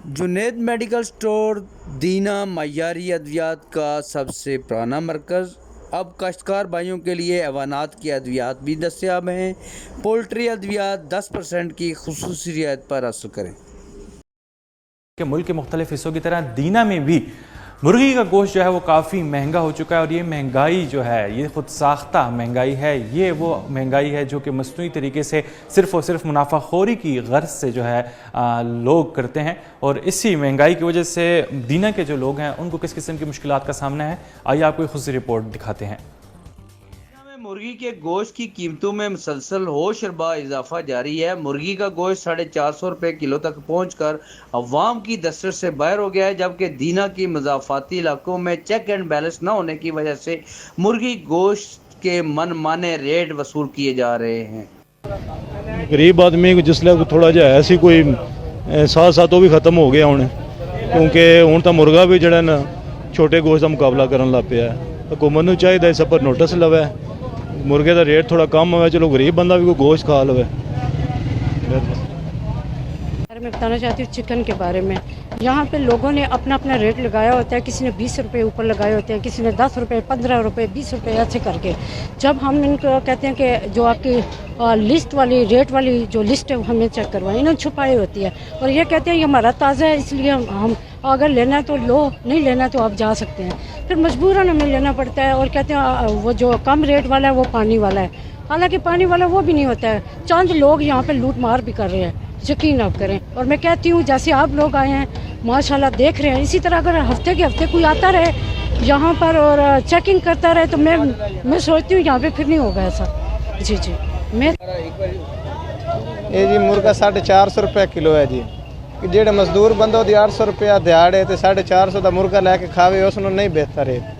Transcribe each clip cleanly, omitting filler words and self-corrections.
Junaid medical store दीना मयारी अद्वियात का सबसे पुराना मरकज़। अब काश्तकार भाइयों के लिए ऐवानात की अद्वियात भी दस्तयाब हैं। पोल्ट्री अद्वियात 10% की खुसूसी रियायत पर हासिल करें। कि मुल्क के मुख्तलिफ हिस्सों की तरह दीना में भी मुर्गी का गोश्त जो है वो काफ़ी महंगा हो चुका है। और ये महंगाई जो है ये ख़ुद साख्ता महंगाई है। ये वो महंगाई है जो कि मसनूई तरीके से सिर्फ़ और सिर्फ मुनाफाखोरी की गर्ज से जो है लोग करते हैं। और इसी महंगाई की वजह से दीना के जो लोग हैं उनको किस किस्म की मुश्किलात का सामना है, आइए आपको एक खुशी रिपोर्ट दिखाते हैं। मुर्गी के गोश्त की कीमतों में मुसलसल होशरबा इजाफा जारी है। मुर्गी का गोश्त 450 रुपये किलो तक पहुंचकर अवाम की दस्तरस से बाहर हो गया है, जबकि दीना की मज़ाफ़ाती इलाकों में चेक एंड बैलेंस न होने की वजह से मुर्गी गोश्त के मनमाने रेट वसूल किए जा रहे हैं। गरीब आदमी को जिसले थोड़ा जहा ऐसी कोई साथ साथ वो भी खत्म हो गया हूँ, क्योंकि हूँ तो मुर्गा भी जड़ा ना छोटे गोश्त का मुकाबला करन लग पिया है। हुकूमत को चाहिए इस पर नोटिस लवे, मुर्गे का रेट थोड़ा कम हो, चलो गरीब बंदा भी कोई गोश्त खा लवे। मैं बताना चाहती हूँ चिकन के बारे में। यहाँ पे लोगों ने अपना अपना रेट लगाया होता है। किसी ने 20 रुपये ऊपर लगाए होते हैं, किसी ने 10 रुपये, 15 रुपये, 20 रुपये ऐसे करके। जब हम इनको कहते हैं कि जो आपकी लिस्ट वाली रेट वाली जो लिस्ट है वो हमें चेक करवाएं, इन्होंने छुपाई होती है और ये कहते हैं ये हमारा ताज़ा है, इसलिए हम अगर लेना है तो लो, नहीं लेना है तो आप जा सकते हैं। फिर मजबूरन हमें लेना पड़ता है और कहते हैं वो जो कम रेट वाला है वो पानी वाला है, हालांकि पानी वाला वो भी नहीं होता है। चंद लोग यहाँ पे लूट मार भी कर रहे हैं, यकीन आप करें। और मैं कहती हूँ जैसे आप लोग आए हैं माशाल्लाह देख रहे हैं, इसी तरह अगर हफ्ते के हफ्ते कोई आता रहे यहाँ पर और चेकिंग करता रहे तो मैं सोचती हूँ यहाँ पे फिर नहीं होगा ऐसा। जी जी मैं ये जी मुर्गा 450 रुपये किलो है जी। जेड़े मजदूर बंदा 800 रुपया दिहाड़े तो 450 का मुर्गा लैके खावे उसनों नहीं बेहतर है।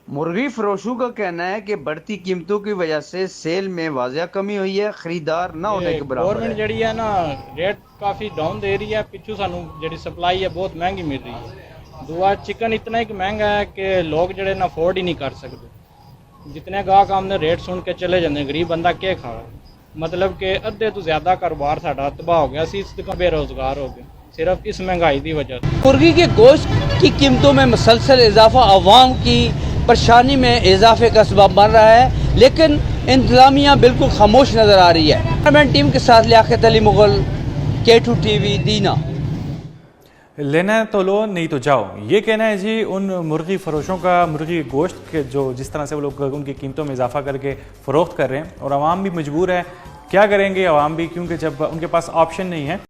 मुर्गी फरोशों का कहना है कि बढ़ती कीमतों की वजह से सेल में वाजिया कमी हुई है, खरीदार न होने के बराबर है। गवर्नमेंट जी है ना रेट काफ़ी डाउन दे रही है, पिछू सानू जी सप्लाई है बहुत महंगी मिल रही है। दुआ चिकन इतना ही महंगा है कि लोग जड़े ना अफोर्ड ही नहीं कर सकते। जितने गाहक हमने रेट सुन के चले जाते, गरीब बंदा क्या खावे। मतलब कि अद्धे तो ज़्यादा कारोबार साडा तबाह हो गया, इस बेरोजगार हो गए सिर्फ इस महंगाई की वजह से। मुर्गी के गोश्त की कीमतों में मुसलसल इजाफा अवाम की परेशानी में इजाफे का सबब बन रहा है, लेकिन इंतजामिया बिल्कुल खामोश नजर आ रही है। गवर्नमेंट टीम के साथ लियाकत अली मुगल, K2 TV दीना। लेना है तो लो, नहीं तो जाओ, ये कहना है जी उन मुर्गी फरोशों का। मुर्गी गोश्त के जो जिस तरह से वो लोग उनकी कीमतों में इजाफा करके फ़रोख्त कर रहे हैं और आवाम भी मजबूर है। क्या करेंगे आवाम भी, क्योंकि जब उनके पास ऑप्शन नहीं है।